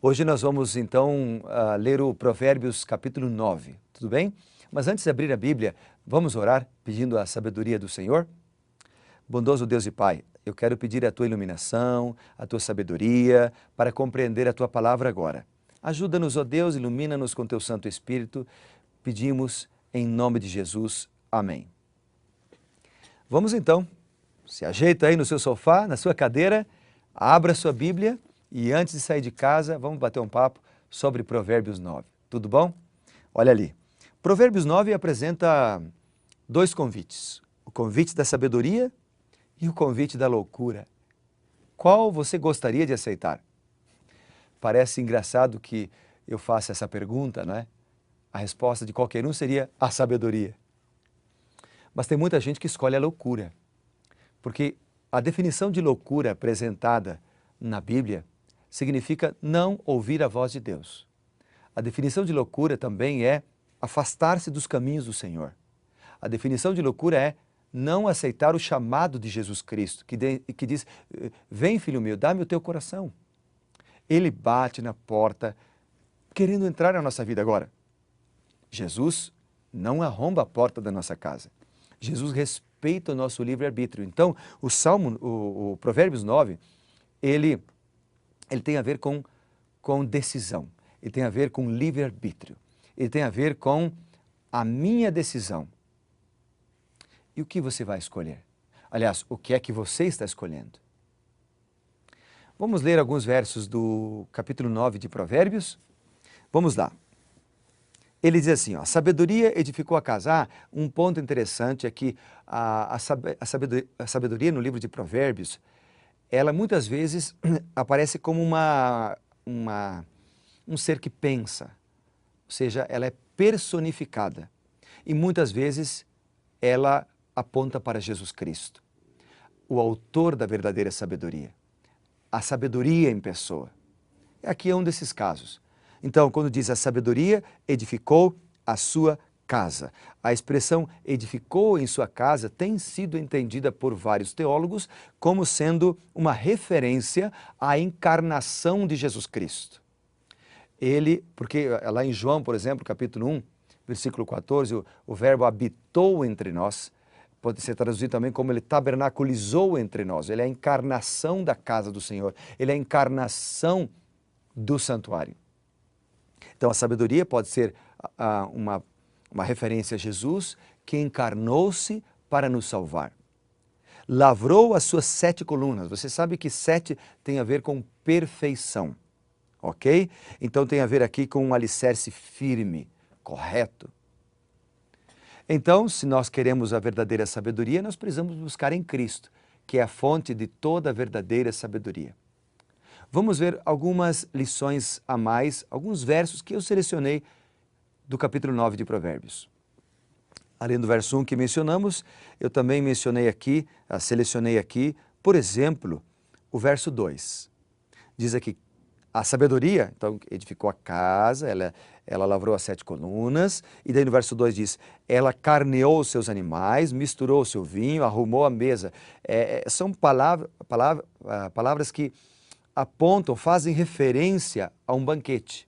Hoje nós vamos então ler o Provérbios capítulo 9, tudo bem? Mas antes de abrir a Bíblia, vamos orar pedindo a sabedoria do Senhor? Bondoso Deus e Pai, eu quero pedir a Tua iluminação, a Tua sabedoria para compreender a Tua palavra agora. Ajuda-nos, ó Deus, ilumina-nos com Teu Santo Espírito, pedimos em nome de Jesus. Amém. Vamos então, se ajeita aí no seu sofá, na sua cadeira, abra sua Bíblia e antes de sair de casa, vamos bater um papo sobre Provérbios 9. Tudo bom? Olha ali. Provérbios 9 apresenta dois convites. O convite da sabedoria e o convite da loucura. Qual você gostaria de aceitar? Parece engraçado que eu faça essa pergunta, não é? A resposta de qualquer um seria a sabedoria. Mas tem muita gente que escolhe a loucura, porque a definição de loucura apresentada na Bíblia significa não ouvir a voz de Deus. A definição de loucura também é afastar-se dos caminhos do Senhor. A definição de loucura é não aceitar o chamado de Jesus Cristo, que diz, vem filho meu, dá-me o teu coração. Ele bate na porta, querendo entrar na nossa vida agora. Jesus não arromba a porta da nossa casa. Jesus respeita o nosso livre-arbítrio. Então, o Provérbios 9, ele tem a ver com decisão. Ele tem a ver com livre-arbítrio. Ele tem a ver com a minha decisão. E o que você vai escolher? Aliás, o que é que você está escolhendo? Vamos ler alguns versos do capítulo 9 de Provérbios? Vamos lá. Ele diz assim, a sabedoria edificou a casa. Um ponto interessante é que a sabedoria no livro de Provérbios, ela muitas vezes aparece como um ser que pensa, ou seja, ela é personificada. E muitas vezes ela aponta para Jesus Cristo, o autor da verdadeira sabedoria. A sabedoria em pessoa. Aqui é um desses casos. Então, quando diz a sabedoria edificou a sua casa. A expressão edificou em sua casa tem sido entendida por vários teólogos como sendo uma referência à encarnação de Jesus Cristo. Porque lá em João, por exemplo, capítulo 1, versículo 14, o verbo habitou entre nós, pode ser traduzido também como ele tabernaculizou entre nós. Ele é a encarnação da casa do Senhor. Ele é a encarnação do santuário. Então, a sabedoria pode ser uma referência a Jesus, que encarnou-se para nos salvar. Lavrou as suas 7 colunas. Você sabe que 7 tem a ver com perfeição, ok? Então, tem a ver aqui com um alicerce firme, correto. Então, se nós queremos a verdadeira sabedoria, nós precisamos buscar em Cristo, que é a fonte de toda a verdadeira sabedoria. Vamos ver algumas lições a mais, alguns versos que eu selecionei do capítulo 9 de Provérbios. Além do verso 1 que mencionamos, eu também selecionei aqui, por exemplo, o verso 2. Diz aqui, a sabedoria, então, edificou a casa, ela lavrou as 7 colunas, e daí no verso 2 diz, ela carneou os seus animais, misturou o seu vinho, arrumou a mesa. São palavras que apontam, fazem referência a um banquete,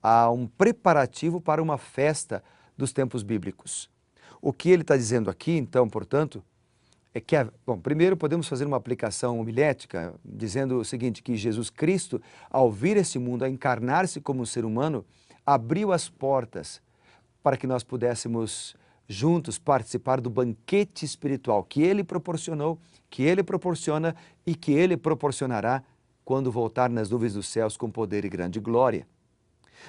a um preparativo para uma festa dos tempos bíblicos. O que ele está dizendo aqui, então, portanto, é que, primeiro podemos fazer uma aplicação homilética, dizendo o seguinte, que Jesus Cristo, ao vir a esse mundo, a encarnar-se como um ser humano, abriu as portas para que nós pudéssemos juntos participar do banquete espiritual que Ele proporcionou, que Ele proporciona e que Ele proporcionará quando voltar nas nuvens dos céus com poder e grande glória.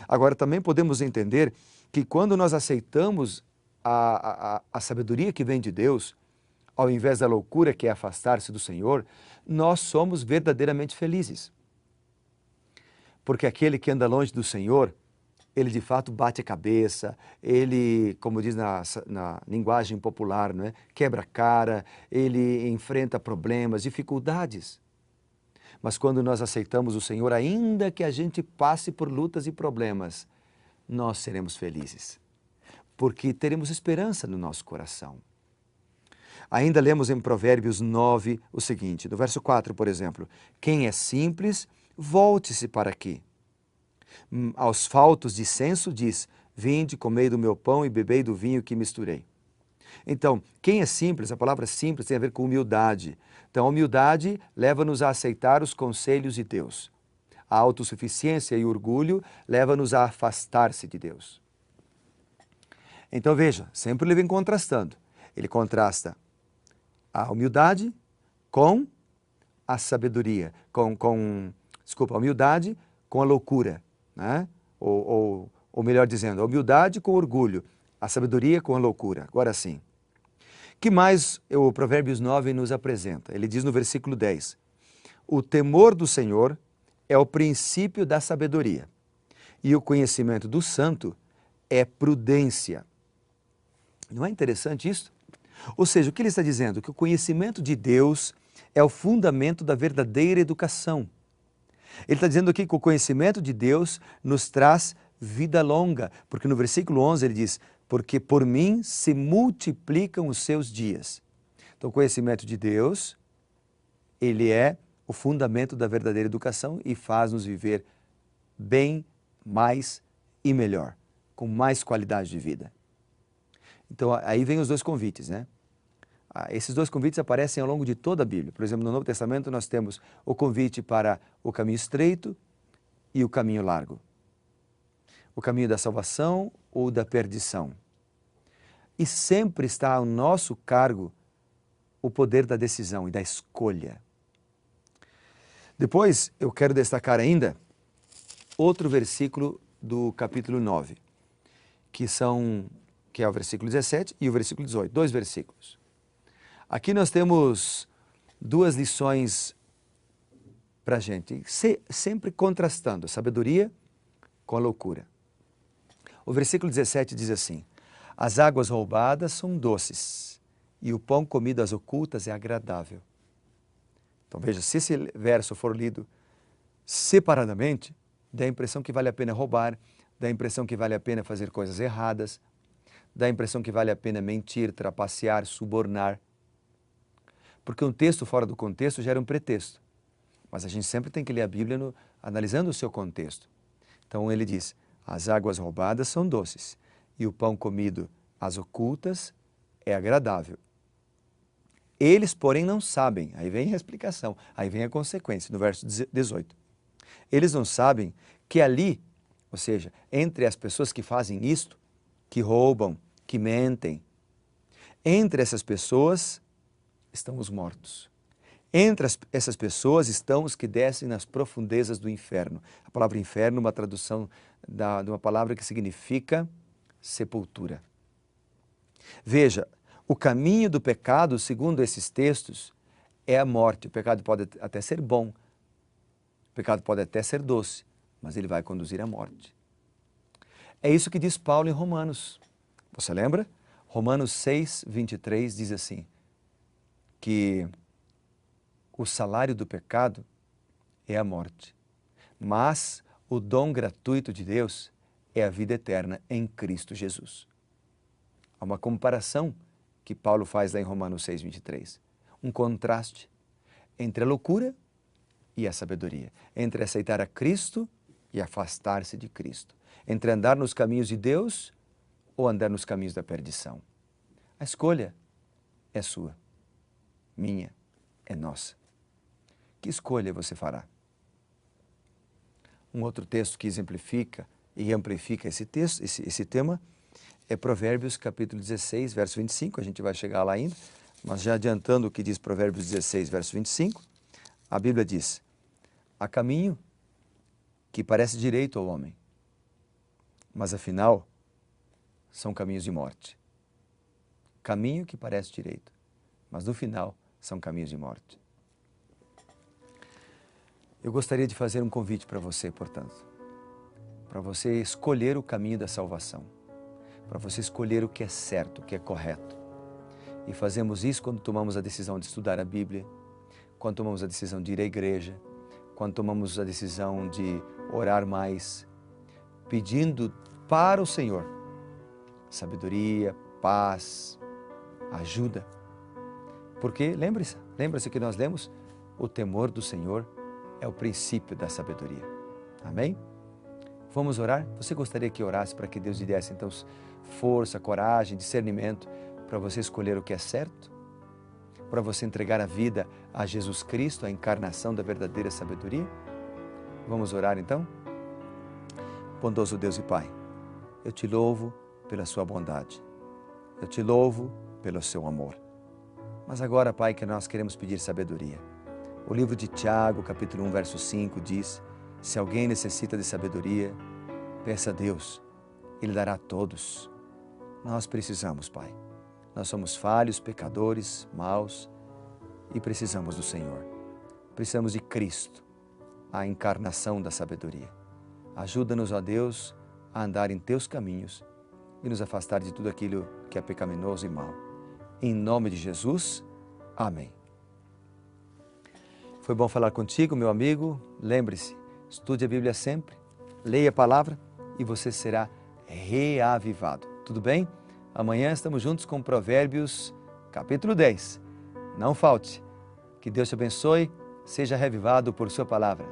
Agora, também podemos entender que quando nós aceitamos a sabedoria que vem de Deus, ao invés da loucura que é afastar-se do Senhor, nós somos verdadeiramente felizes. Porque aquele que anda longe do Senhor, ele de fato bate a cabeça, ele, como diz na linguagem popular, não é? Quebra a cara, ele enfrenta problemas, dificuldades. Mas quando nós aceitamos o Senhor, ainda que a gente passe por lutas e problemas, nós seremos felizes, porque teremos esperança no nosso coração. Ainda lemos em Provérbios 9 o seguinte, no verso 4, por exemplo, quem é simples, volte-se para aqui. Aos faltos de senso diz: vinde, comei do meu pão e bebei do vinho que misturei. Então, quem é simples, a palavra simples tem a ver com humildade. Então, a humildade leva-nos a aceitar os conselhos de Deus. A autossuficiência e o orgulho leva-nos a afastar-se de Deus. Então, veja, sempre ele vem contrastando. Ele contrasta a humildade com a sabedoria, a humildade com a loucura, né? Ou melhor dizendo, a humildade com o orgulho, a sabedoria com a loucura. Agora sim. Que mais o Provérbios 9 nos apresenta? Ele diz no versículo 10, o temor do Senhor é o princípio da sabedoria, e o conhecimento do santo é prudência. Não é interessante isso? Ou seja, o que ele está dizendo? Que o conhecimento de Deus é o fundamento da verdadeira educação. Ele está dizendo aqui que o conhecimento de Deus nos traz vida longa, porque no versículo 11 ele diz, porque por mim se multiplicam os seus dias. Então o conhecimento de Deus, ele é o fundamento da verdadeira educação e faz-nos viver bem, mais e melhor, com mais qualidade de vida. Então aí vem os dois convites, né? Esses dois convites aparecem ao longo de toda a Bíblia. Por exemplo, no Novo Testamento nós temos o convite para o caminho estreito e o caminho largo. O caminho da salvação ou da perdição. E sempre está ao nosso cargo o poder da decisão e da escolha. Depois, eu quero destacar ainda outro versículo do capítulo 9, que é o versículo 17 e o versículo 18, 2 versículos. Aqui nós temos duas lições para a gente, sempre contrastando a sabedoria com a loucura. O versículo 17 diz assim, as águas roubadas são doces e o pão comido às ocultas é agradável. Então veja, se esse verso for lido separadamente, dá a impressão que vale a pena roubar, dá a impressão que vale a pena fazer coisas erradas, dá a impressão que vale a pena mentir, trapacear, subornar. Porque um texto fora do contexto gera um pretexto. Mas a gente sempre tem que ler a Bíblia analisando o seu contexto. Então ele diz, as águas roubadas são doces e o pão comido às ocultas é agradável. Eles, porém, não sabem. Aí vem a explicação, aí vem a consequência, no verso 18. Eles não sabem que ali, ou seja, entre as pessoas que fazem isto, que roubam, que mentem, entre essas pessoas estão os mortos. Entre essas pessoas estão os que descem nas profundezas do inferno. A palavra inferno é uma tradução de uma palavra que significa sepultura. Veja, o caminho do pecado, segundo esses textos, é a morte. O pecado pode até ser bom, o pecado pode até ser doce, mas ele vai conduzir à morte. É isso que diz Paulo em Romanos. Você lembra? Romanos 6, 23 diz assim, que o salário do pecado é a morte, mas o dom gratuito de Deus é a vida eterna em Cristo Jesus. Há uma comparação que Paulo faz lá em Romanos 6, 23. Um contraste entre a loucura e a sabedoria, entre aceitar a Cristo e afastar-se de Cristo, entre andar nos caminhos de Deus ou andar nos caminhos da perdição. A escolha é sua, minha, é nossa. Que escolha você fará? Um outro texto que exemplifica e amplifica esse tema é Provérbios capítulo 16, verso 25, a gente vai chegar lá ainda, mas já adiantando o que diz Provérbios 16, verso 25, a Bíblia diz, há caminho que parece direito ao homem, mas afinal são caminhos de morte. Caminho que parece direito, mas no final são caminhos de morte. Eu gostaria de fazer um convite para você, portanto, para você escolher o caminho da salvação, para você escolher o que é certo, o que é correto. E fazemos isso quando tomamos a decisão de estudar a Bíblia, quando tomamos a decisão de ir à igreja, quando tomamos a decisão de orar mais, pedindo para o Senhor sabedoria, paz, ajuda. Porque, lembre-se que nós lemos, o temor do Senhor é o princípio da sabedoria. Amém? Vamos orar? Você gostaria que eu orasse para que Deus lhe desse, então, força, coragem, discernimento para você escolher o que é certo? Para você entregar a vida a Jesus Cristo, a encarnação da verdadeira sabedoria? Vamos orar, então? Bondoso Deus e Pai, eu te louvo pela sua bondade. Eu te louvo pelo seu amor. Mas agora, Pai, que nós queremos pedir sabedoria. O livro de Tiago, capítulo 1, verso 5, diz: se alguém necessita de sabedoria, peça a Deus, Ele dará a todos. Nós precisamos, Pai. Nós somos falhos, pecadores, maus e precisamos do Senhor. Precisamos de Cristo, a encarnação da sabedoria. Ajuda-nos, ó Deus, a andar em Teus caminhos e nos afastar de tudo aquilo que é pecaminoso e mau. Em nome de Jesus, amém. Foi bom falar contigo, meu amigo. Lembre-se, estude a Bíblia sempre, leia a palavra e você será reavivado. Tudo bem? Amanhã estamos juntos com Provérbios, capítulo 10. Não falte. Que Deus te abençoe, seja reavivado por sua palavra.